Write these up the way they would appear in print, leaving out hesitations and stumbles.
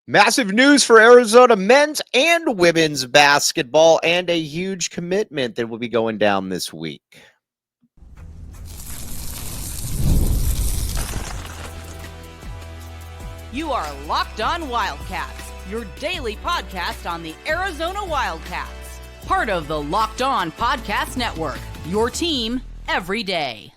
Massive news for Arizona men's and women's basketball, and a huge commitment that will be going down this week. You are Locked On Wildcats, your daily podcast on the Arizona Wildcats. Part of the Locked On Podcast Network, your team every day.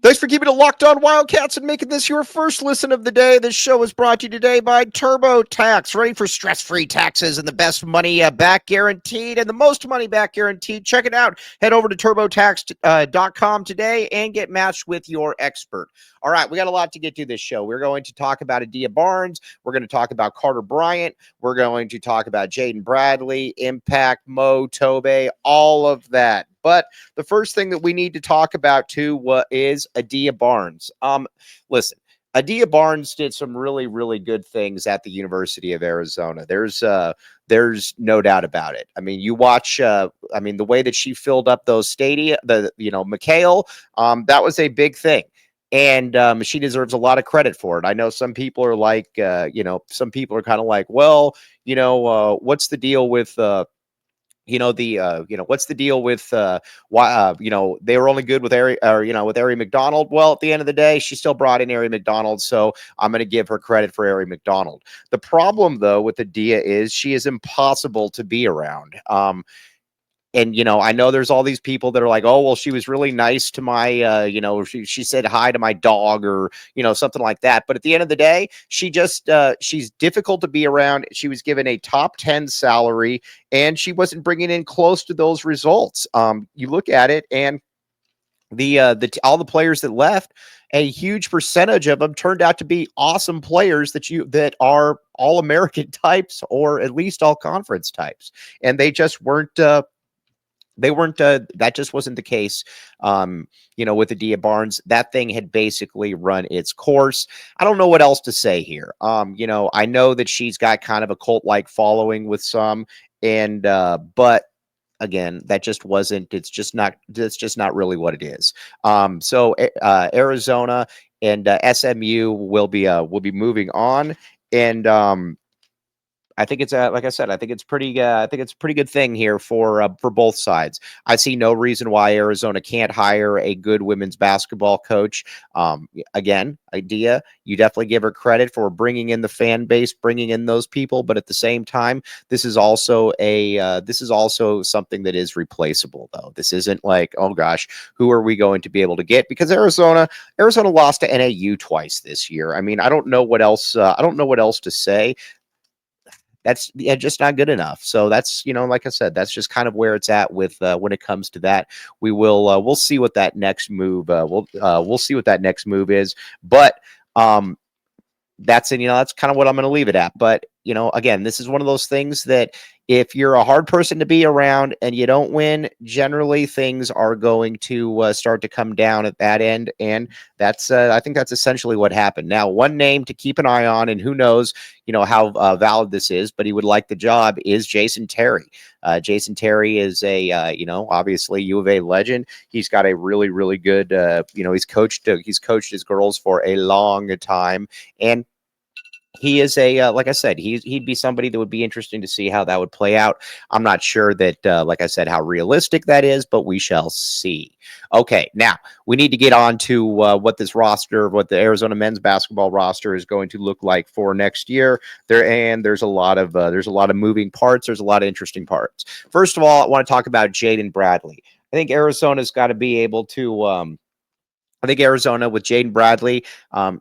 Thanks for keeping it locked on Wildcats and making this your first listen of the day. This show is brought to you today by TurboTax. Ready for stress-free taxes and the best money back guaranteed and the most money back guaranteed. Check it out. Head over to TurboTax.com today and get matched with your expert. All right, we got a lot to get to this show. We're going to talk about Adia Barnes. We're going to talk about Carter Bryant. We're going to talk about Jaden Bradley, Impact, Mo, Tobe, all of that. But the first thing that we need to talk about, too, is Adia Barnes. Listen, Adia Barnes did some really, really good things at the University of Arizona. There's no doubt about it. I mean, you watch, the way that she filled up those stadia, McHale, that was a big thing. And she deserves a lot of credit for it. I know some people are like, some people are kind of like, well, what's the deal with, what's the deal with why they were only good with Ari McDonald. Well, at the end of the day, she still brought in Ari McDonald, so I'm going to give her credit for Ari McDonald. The problem, though, with Adia is she is impossible to be around. And, I know there's all these people that are like, oh, well, she was really nice to my, she said hi to my dog or, something like that. But at the end of the day, she's difficult to be around. She was given a top 10 salary and she wasn't bringing in close to those results. You look at it and all the players that left, a huge percentage of them turned out to be awesome players that are all American types or at least all conference types. And they just weren't, that just wasn't the case, with Adia Barnes. That thing had basically run its course. I don't know what else to say here. I know that she's got kind of a cult-like following with some, and but again, that's just not really what it is. So Arizona and SMU will be moving on, and I think it's like I said, I think it's a pretty good thing here for both sides. I see no reason why Arizona can't hire a good women's basketball coach. Again, Adia, you definitely give her credit for bringing in the fan base, bringing in those people, but at the same time, this is also something that is replaceable, though. This isn't like, oh gosh, who are we going to be able to get? Because Arizona lost to NAU twice this year. I mean, I don't know what else to say. That's just not good enough. So that's, like I said, that's just kind of where it's at with when it comes to that. We'll see what that next move we'll see what that next move is. But that's kind of what I'm going to leave it at. But again, this is one of those things that if you're a hard person to be around and you don't win, generally things are going to start to come down at that end. And that's I think that's essentially what happened. Now, one name to keep an eye on, and who knows, how valid this is, but he would like the job, is Jason Terry. Jason Terry is a, obviously U of A legend. He's got a really, really good, he's coached his girls for a long time. And he is like I said, he'd be somebody that would be interesting to see how that would play out. I'm not sure that, like I said, how realistic that is, but we shall see. Okay, now we need to get on to what the Arizona men's basketball roster is going to look like for next year. There's a lot of moving parts. There's a lot of interesting parts. First of all, I want to talk about Jaden Bradley. I think Arizona's got to be able to. I think Arizona with Jaden Bradley,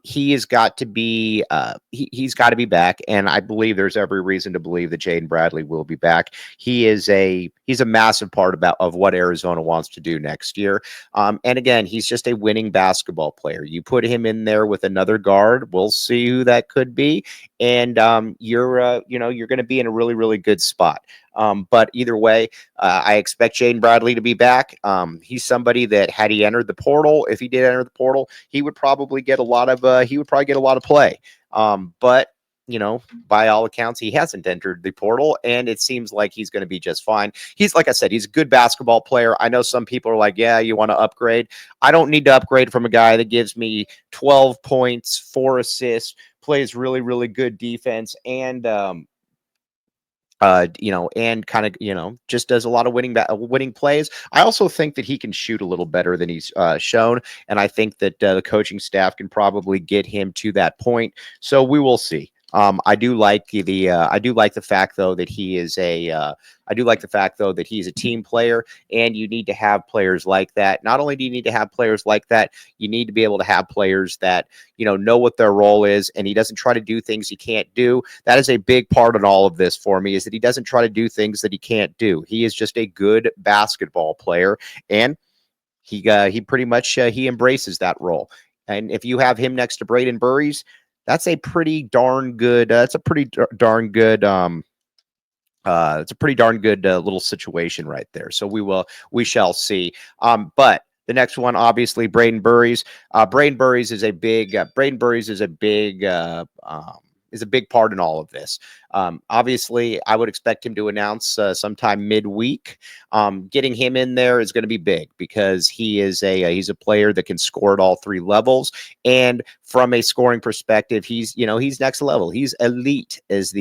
he has got to be he's got to be back, and I believe there's every reason to believe that Jaden Bradley will be back. He's a massive part of what Arizona wants to do next year. And again, he's just a winning basketball player. You put him in there with another guard, we'll see who that could be, and you're going to be in a really, really good spot. But either way, I expect Jaden Bradley to be back. He's somebody that had he entered the portal, if he did enter the portal, he would probably get a lot of play. But by all accounts, he hasn't entered the portal, and it seems like he's going to be just fine. He's, like I said, he's a good basketball player. I know some people are like, yeah, you want to upgrade. I don't need to upgrade from a guy that gives me 12 points, 4 assists, plays really, really good defense, and and kind of, just does a lot of winning plays. I also think that he can shoot a little better than he's shown, and I think that the coaching staff can probably get him to that point. So we will see. I do like the fact though that he's a team player, and you need to have players like that. Not only do you need to have players like that, you need to be able to have players that know what their role is, and he doesn't try to do things he can't do. That is a big part in all of this for me, is that he doesn't try to do things that he can't do. He is just a good basketball player, and he pretty much he embraces that role. And if you have him next to Braden Burries, that's a pretty darn good. It's a pretty darn good little situation right there. So we shall see. But the next one, obviously, Braden Burries. Braden Burries is a big part in all of this. Obviously, I would expect him to announce sometime midweek. Getting him in there is going to be big, because he's a player that can score at all 3 levels. And from a scoring perspective, he's next level. He's elite, as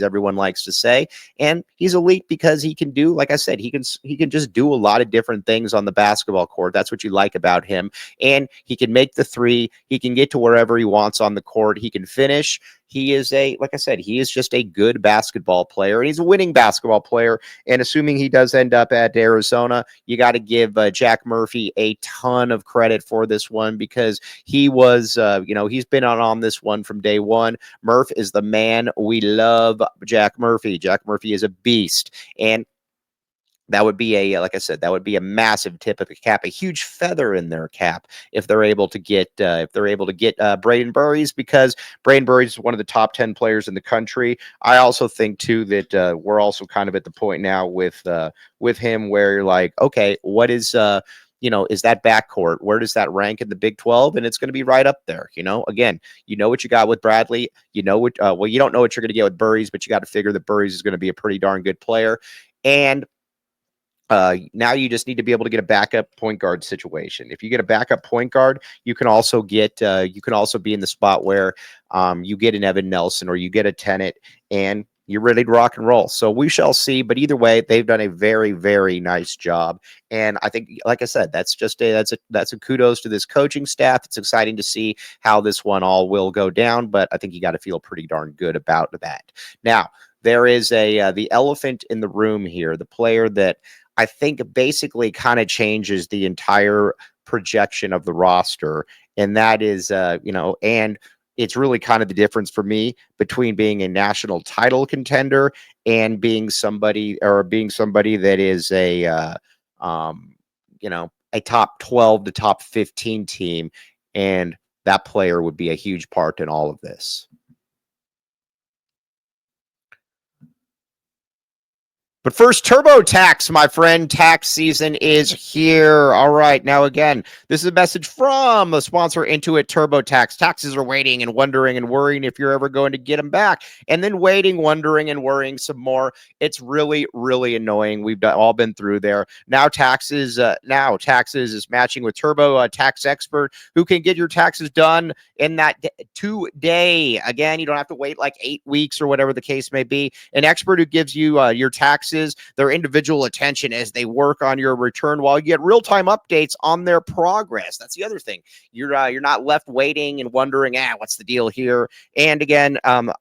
everyone likes to say. And he's elite because he can do, like I said, he can just do a lot of different things on the basketball court. That's what you like about him. And he can make the 3. He can get to wherever he wants on the court. He can finish. He is like I said, he is just a good basketball player, and he's a winning basketball player. And assuming he does end up at Arizona, you got to give Jack Murphy a ton of credit for this one, because he was, he's been on this one from day one. Murph is the man. We love Jack Murphy. Jack Murphy is a beast. And that would be like I said, that would be a massive tip of the cap, a huge feather in their cap, if they're able to get Braden Burries, because Braden Burries is one of the top 10 players in the country. I also think too that we're also kind of at the point now with him where you're like, okay, what is is that backcourt? Where does that rank in the Big 12? And it's going to be right up there. Again, what you got with Bradley. You don't know what you're going to get with Burries, but you got to figure that Burries is going to be a pretty darn good player. And now you just need to be able to get a backup point guard situation. If you get a backup point guard, you can also be in the spot where you get an Evan Nelson or you get a Tennant, and you're ready to rock and roll. So we shall see. But either way, they've done a very, very nice job. And I think, like I said, that's a kudos to this coaching staff. It's exciting to see how this one all will go down, but I think you got to feel pretty darn good about that. Now, there is the elephant in the room here, the player that I think basically kind of changes the entire projection of the roster. And that is, and it's really kind of the difference for me between being a national title contender and being somebody that is a top 12 to top 15 team. And that player would be a huge part in all of this. But first, TurboTax, my friend. Tax season is here. All right. Now, again, this is a message from the sponsor, Intuit TurboTax. Taxes are waiting and wondering and worrying if you're ever going to get them back. And then waiting, wondering, and worrying some more. It's really, really annoying. We've all been through there. Now Taxes is matching with TurboTax Expert, who can get your taxes done in that today. Again, you don't have to wait like 8 weeks or whatever the case may be. An expert who gives you your taxes, their individual attention as they work on your return, while you get real-time updates on their progress. That's the other thing. You're not left waiting and wondering, what's the deal here? And again,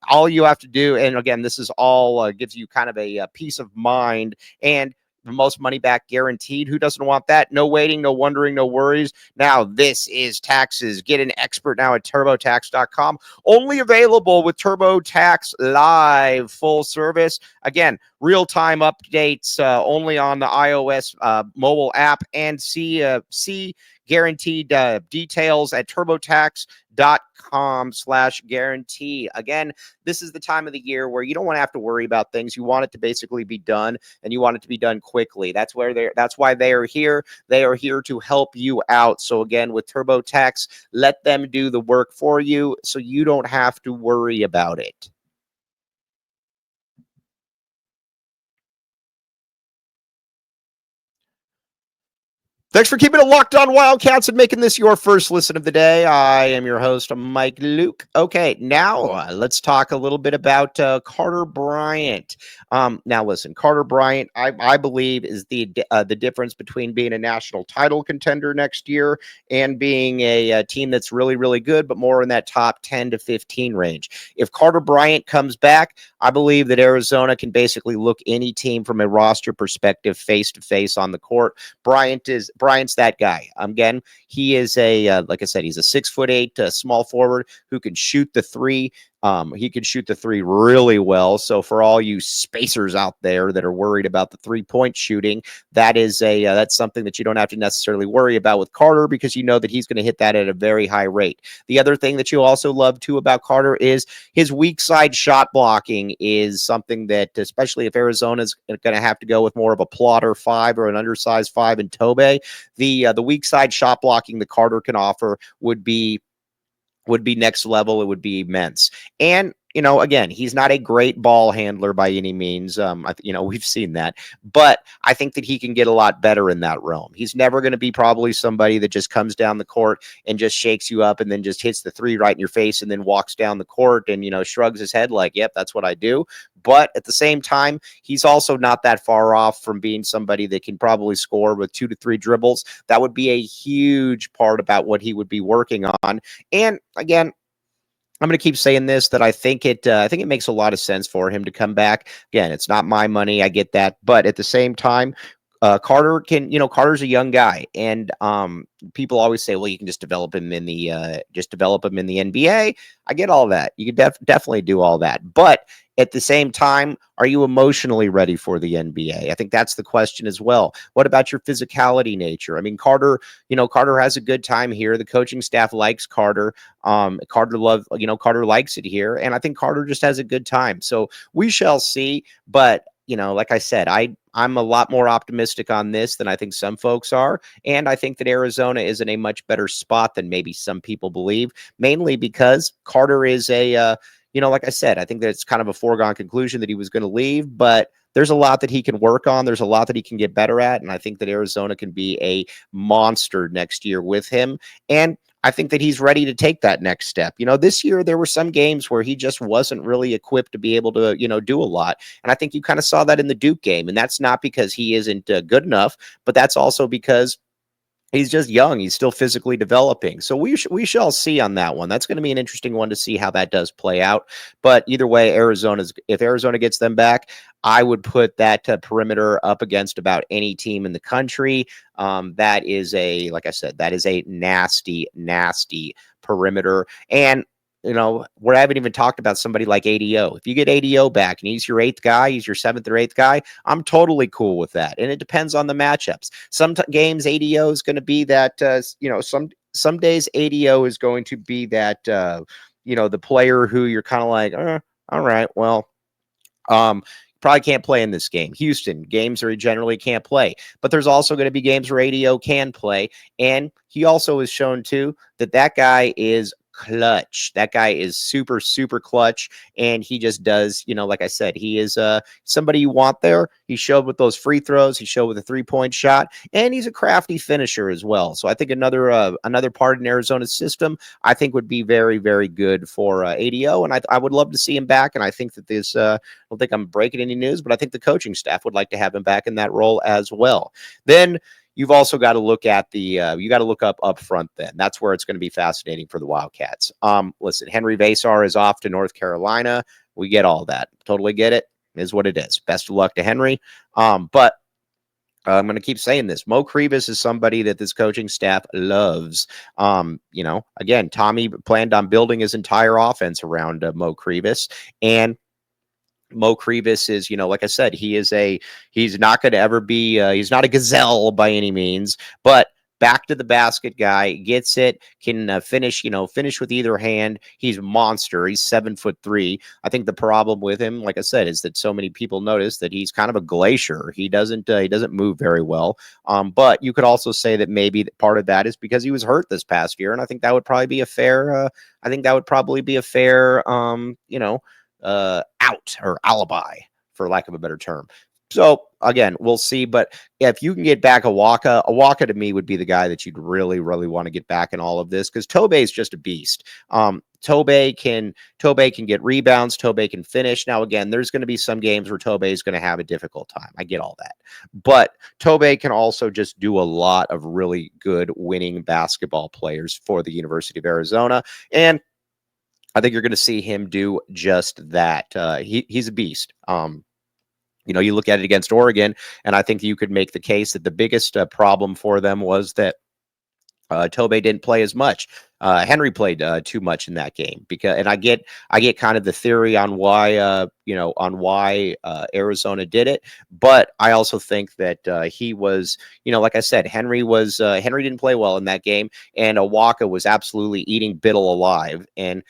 all you have to do, and again, this is all gives you kind of a peace of mind and the most money back guaranteed. Who doesn't want that? No waiting, no wondering, no worries. Now, this is taxes. Get an expert now at TurboTax.com. Only available with TurboTax Live Full Service. Again, real-time updates only on the iOS mobile app, and see guaranteed details at turbotax.com/guarantee. Again, this is the time of the year where you don't want to have to worry about things. You want it to basically be done, and you want it to be done quickly. That's why they are here. They are here to help you out. So again, with TurboTax, let them do the work for you so you don't have to worry about it. Thanks for keeping it locked on Wildcats and making this your first listen of the day. I am your host, Mike Luke. Okay, now let's talk a little bit about Carter Bryant. Now, listen, Carter Bryant, I believe, is the difference between being a national title contender next year and being a team that's really, really good, but more in that top 10 to 15 range. If Carter Bryant comes back, I believe that Arizona can basically look any team from a roster perspective face to face on the court. Bryant's that guy. Again, he is like I said, he's a 6'8" small forward who can shoot the three. He can shoot the three really well. So for all you spacers out there that are worried about the 3-point shooting, that's something that you don't have to necessarily worry about with Carter, because you know that he's going to hit that at a very high rate. The other thing that you also love too about Carter is his weak side shot blocking is something that, especially if Arizona's going to have to go with more of a plotter 5 or an undersized 5 in Tobe, the weak side shot blocking that Carter can offer would be next level. It would be immense. And, again, he's not a great ball handler by any means. We've seen that, but I think that he can get a lot better in that realm. He's never going to be probably somebody that just comes down the court and just shakes you up and then just hits the three right in your face and then walks down the court and, shrugs his head like, yep, that's what I do. But at the same time, he's also not that far off from being somebody that can probably score with 2 to 3 dribbles. That would be a huge part about what he would be working on. And again, I'm going to keep saying this, that I think it makes a lot of sense for him to come back. Again, it's not my money. I get that. But at the same time, Carter's a young guy, and people always say, well, you can just develop him in the NBA. I get all that. You can definitely do all that. But at the same time, are you emotionally ready for the NBA? I think that's the question as well. What about your physicality nature? I mean, Carter has a good time here. The coaching staff likes Carter. Carter likes it here. And I think Carter just has a good time. So we shall see. But, like I said, I'm a lot more optimistic on this than I think some folks are. And I think that Arizona is in a much better spot than maybe some people believe, mainly because Carter is like I said, I think that it's kind of a foregone conclusion that he was going to leave, but there's a lot that he can work on. There's a lot that he can get better at. And I think that Arizona can be a monster next year with him. And I think that he's ready to take that next step. This year there were some games where he just wasn't really equipped to be able to, do a lot. And I think you kind of saw that in the Duke game. And that's not because he isn't good enough, but that's also because he's just young. He's still physically developing. So we shall see on that one. That's going to be an interesting one to see how that does play out. But either way, if Arizona gets them back, I would put that perimeter up against about any team in the country. That is like I said, that is a nasty, nasty perimeter. And we haven't even talked about somebody like ADO. If you get ADO back and he's your 8th guy, he's your 7th or 8th guy, I'm totally cool with that. And it depends on the matchups. Some games ADO is going to be that, some days ADO is going to be that, the player who you're kind of like, all right, well, probably can't play in this game. Houston, games where he generally can't play. But there's also going to be games where ADO can play. And he also has shown, too, that guy is clutch. That guy is super, super clutch. And he just does, like I said, he is somebody you want there. He showed with those free throws. He showed with a 3-point shot. And he's a crafty finisher as well. So I think another part in Arizona's system, I think would be very, very good for ADO. And I would love to see him back. And I think that I don't think I'm breaking any news, but I think the coaching staff would like to have him back in that role as well. Then you've also got to look at you got to look up front then. That's where it's going to be fascinating for the Wildcats. Listen, Henry Vasar is off to North Carolina. We get all that. Totally get it. It is what it is. Best of luck to Henry. But I'm going to keep saying this. Mo Krivas is somebody that this coaching staff loves. Again, Tommy planned on building his entire offense around Mo Krivas. And Mo Crevis is, like I said, he's not going to ever be, he's not a gazelle by any means, but back to the basket guy, gets it, can finish with either hand. He's a monster. He's 7'3". I think the problem with him, like I said, is that so many people notice that he's kind of a glacier. He doesn't move very well. But you could also say that maybe part of that is because he was hurt this past year, and I think that would probably be a fair. Out or alibi, for lack of a better term. So again, we'll see. But yeah, if you can get back Awaka to me would be the guy that you'd really, really want to get back in all of this, because Tobey is just a beast. Tobey can get rebounds. Tobey can finish. Now, again, there's going to be some games where Tobey is going to have a difficult time. I get all that. But Tobey can also just do a lot of really good winning basketball players for the University of Arizona. And I think you're going to see him do just that. He's a beast. You look at it against Oregon, and I think you could make the case that the biggest problem for them was that Tobey didn't play as much. Henry played too much in that game, and I get kind of the theory on why Arizona did it, but I also think that he was, like I said, Henry didn't play well in that game, and Awaka was absolutely eating Biddle alive, and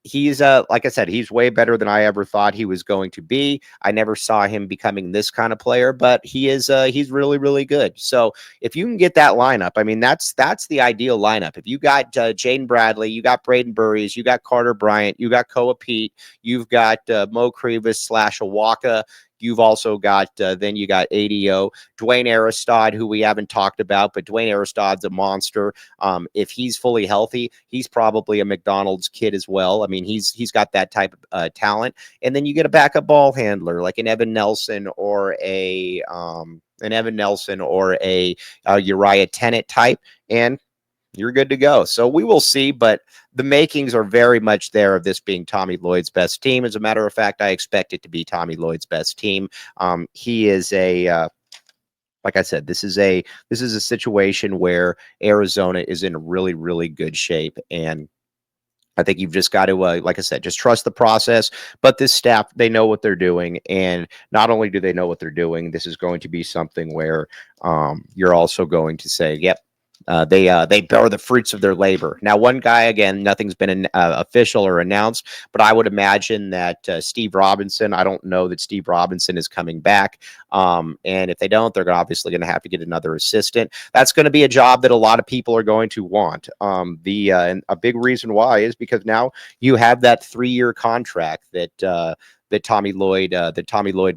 he's like I said, he's way better than I ever thought he was going to be. I never saw him becoming this kind of player, but he's really, really good. So if you can get that lineup, I mean, that's the ideal lineup. If you got Jaden Bradley, you got Braden Burries, you got Carter Bryant, you got Koa Pete, you've got Mo Crevis / Awaka. You've also got, then you got ADO, Dwayne Aristod, who we haven't talked about, but Dwayne Aristod's a monster. If he's fully healthy, he's probably a McDonald's kid as well. I mean, he's got that type of talent. And then you get a backup ball handler like an Evan Nelson or a Uriah Tennant type, and you're good to go. So we will see, but the makings are very much there of this being Tommy Lloyd's best team. As a matter of fact, I expect it to be Tommy Lloyd's best team. He is like I said, this is a situation where Arizona is in really, really good shape. And I think you've just got to, like I said, just trust the process. But this staff, they know what they're doing. And not only do they know what they're doing, this is going to be something where you're also going to say, yep, they bear the fruits of their labor. Now, one guy, again, nothing's been official or announced, but I would imagine that Steve Robinson, I don't know that Steve Robinson is coming back. And if they don't, they're obviously going to have to get another assistant. That's going to be a job that a lot of people are going to want. And a big reason why is because now you have that 3-year contract that Tommy Lloyd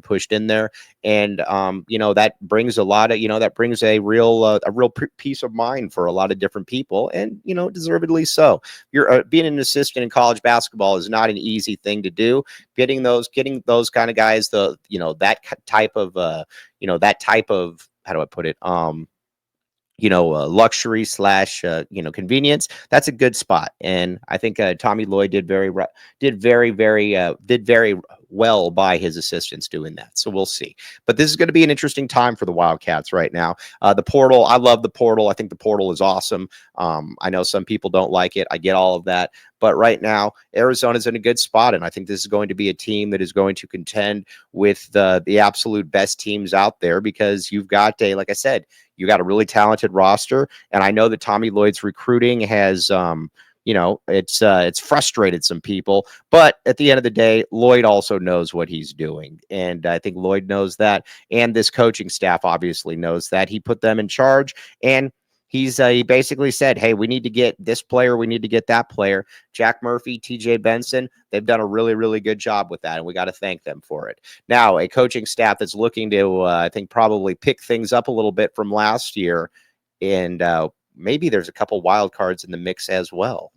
pushed in there. And, that brings a real peace of mind for a lot of different people, and, deservedly so. You're being an assistant in college basketball is not an easy thing to do. Getting those kind of guys, that type of, how do I put it? Luxury / convenience. That's a good spot. And I think Tommy Lloyd did very well by his assistants doing that. So we'll see. But this is going to be an interesting time for the Wildcats right now. The portal, I love the portal. I think the portal is awesome. I know some people don't like it. I get all of that. But right now, Arizona's in a good spot, and I think this is going to be a team that is going to contend with the absolute best teams out there, because you've got like I said, you got a really talented roster, and I know that Tommy Lloyd's recruiting has, it's frustrated some people, but at the end of the day, Lloyd also knows what he's doing, and I think Lloyd knows that, and this coaching staff obviously knows that. He put them in charge, and he basically said, hey, we need to get this player. We need to get that player. Jack Murphy, TJ Benson, they've done a really, really good job with that, and we got to thank them for it. Now, a coaching staff that's looking to, I think, probably pick things up a little bit from last year, and maybe there's a couple wild cards in the mix as well.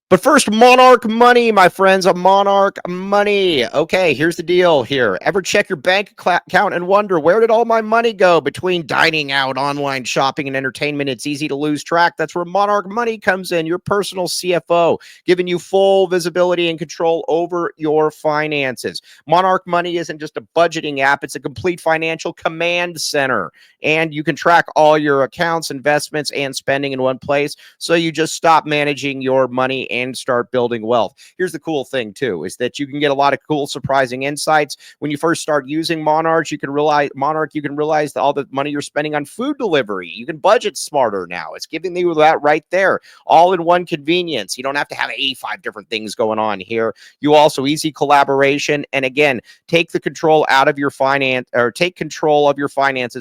But first, Monarch Money, my friends, Monarch Money. Okay, here's the deal here. Ever check your bank account and wonder, where did all my money go? Between dining out, online shopping, and entertainment, it's easy to lose track. That's where Monarch Money comes in, your personal CFO, giving you full visibility and control over your finances. Monarch Money isn't just a budgeting app, it's a complete financial command center. And you can track all your accounts, investments, and spending in one place, so you just stop managing your money and start building wealth. Here's the cool thing too, is that you can get a lot of cool, surprising insights. When you first start using Monarch, you can realize that all the money you're spending on food delivery, you can budget smarter now. It's giving you that right there, all in one convenience. You don't have to have 85 different things going on here. You also easy collaboration. And again, take control of your finances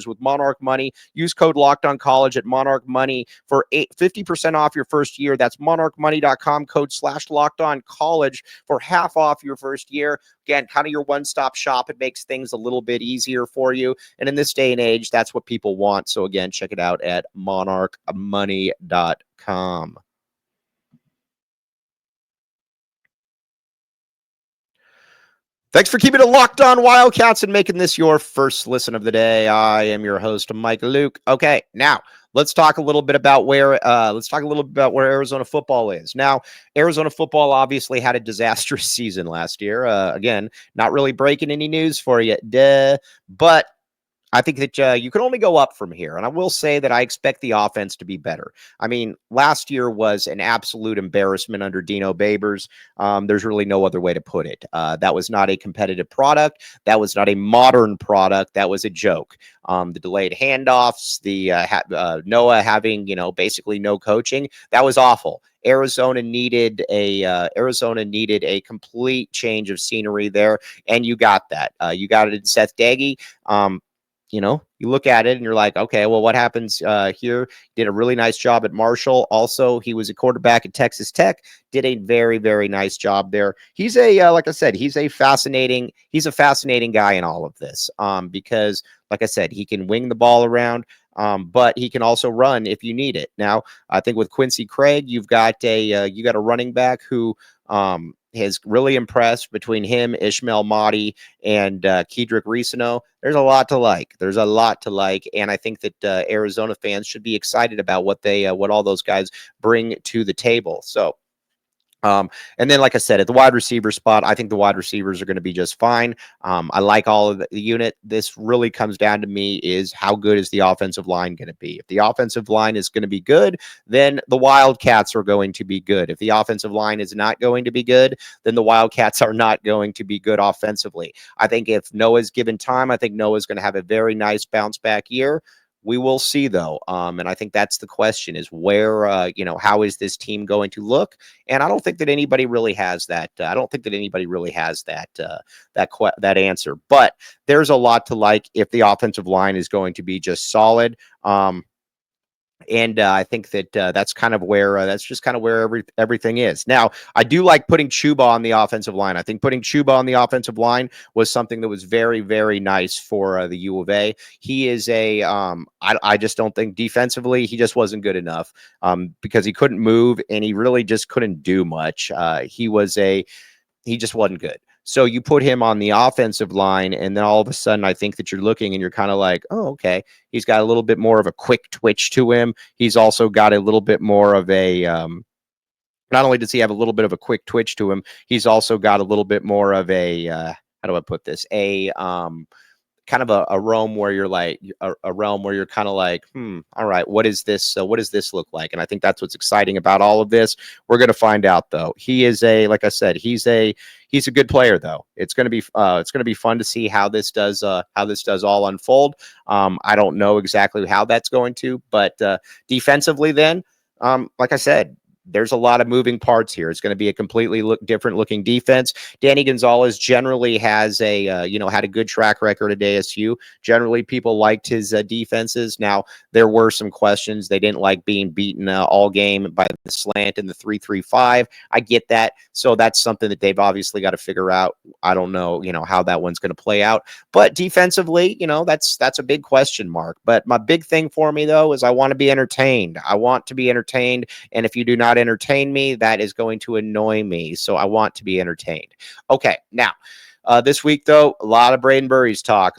with Monarch Money. Use code LOCKEDONCollege at Monarch Money for 50% off your first year. That's monarchmoney.com, code /LOCKEDONCollege for half off your first year. Again, kind of your one-stop shop. It makes things a little bit easier for you. And in this day and age, that's what people want. So again, check it out at monarchmoney.com. Thanks for keeping it locked on Wildcats and making this your first listen of the day. I am your host, Mike Luke. Okay, now let's talk a little bit about where Arizona football is. Now, Arizona football obviously had a disastrous season last year. Again, not really breaking any news for you, but I think that you can only go up from here. And I will say that I expect the offense to be better. I mean, last year was an absolute embarrassment under Dino Babers. There's really no other way to put it. That was not a competitive product. That was not a modern product. That was a joke. The delayed handoffs, the Noah having, basically no coaching. That was awful. Arizona needed a complete change of scenery there. And you got that. You got it in Seth Daggy. You look at it and you're like, okay, well, what happens here? Did a really nice job at Marshall. Also, he was a quarterback at Texas Tech. Did a very, very nice job there. He's like I said, he's a fascinating guy in all of this. Because, like I said, he can wing the ball around. But he can also run if you need it. Now, I think with Quincy Craig, you've got a running back who has really impressed. Between him, Ishmael Mahdi, and Kedrick Risano. There's a lot to like. And I think that Arizona fans should be excited about what all those guys bring to the table. So. And then, like I said, at the wide receiver spot, I think the wide receivers are going to be just fine. I like all of the unit. This really comes down to me is how good is the offensive line going to be? If the offensive line is going to be good, then the Wildcats are going to be good. If the offensive line is not going to be good, then the Wildcats are not going to be good offensively. I think if Noah's given time, I think Noah's going to have a very nice bounce back year. We will see, though. And I think that's the question is where, how is this team going to look? And I don't think that anybody really has that. I don't think that anybody really has that answer. But there's a lot to like if the offensive line is going to be just solid. And I think that that's kind of where everything is. Now, I do like putting Chuba on the offensive line. I think putting Chuba on the offensive line was something that was very, very nice for the U of A. He is I just don't think defensively he just wasn't good enough because he couldn't move and he really just couldn't do much. He just wasn't good. So you put him on the offensive line, and then all of a sudden, I think that you're looking and you're kind of like, oh, okay. He's got a little bit more of a quick twitch to him. He's also got a little bit more of a not only does he have a little bit of a quick twitch to him, he's also got a little bit more of a how do I put this? Kind of a realm where you're like a realm where you're kind of like, all right, what is this? What does this look like? And I think that's what's exciting about all of this. We're going to find out, though. He is like I said, he's a good player, though. It's going to be fun to see how this does all unfold. I don't know exactly how that's going to, but defensively, then, like I said, there's a lot of moving parts here. It's going to be a completely different looking defense. Danny Gonzalez generally has had a good track record at ASU. Generally, people liked his defenses. Now, there were some questions. They didn't like being beaten all game by the slant and the 3-3-5. I get that. So that's something that they've obviously got to figure out. I don't know, how that one's going to play out. But defensively, that's a big question mark. But my big thing for me, though, is I want to be entertained. And if you do not entertain me, that is going to annoy me. So I want to be entertained. Okay, now this week though, a lot of Braden Burries talk.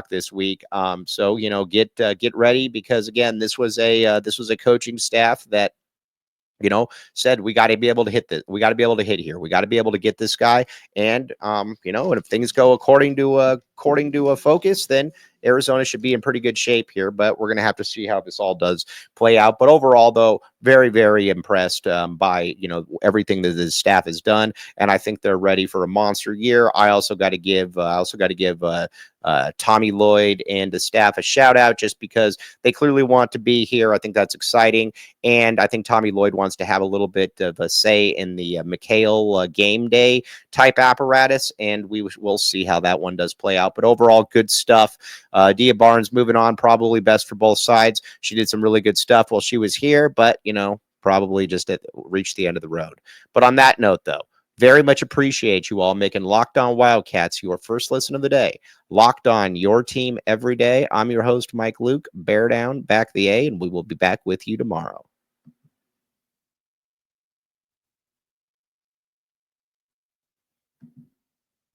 This week. So get ready because again, this was a coaching staff that said we got to be able to hit this. We got to be able to hit here. We got to be able to get this guy. And and if things go according to a focus, then Arizona should be in pretty good shape here, but we're going to have to see how this all does play out. But overall, though, very, very impressed by, everything that the staff has done. And I think they're ready for a monster year. I also got to give Tommy Lloyd and the staff a shout out just because they clearly want to be here. I think that's exciting. And I think Tommy Lloyd wants to have a little bit of a say in the McHale game day type apparatus. And we'll see how that one does play out. But overall, good stuff. Adia Barnes moving on, probably best for both sides. She did some really good stuff while she was here, but, probably just reached the end of the road. But on that note, though, very much appreciate you all making Locked On Wildcats your first listen of the day. Locked On, your team every day. I'm your host, Mike Luke. Bear down, back the A, and we will be back with you tomorrow.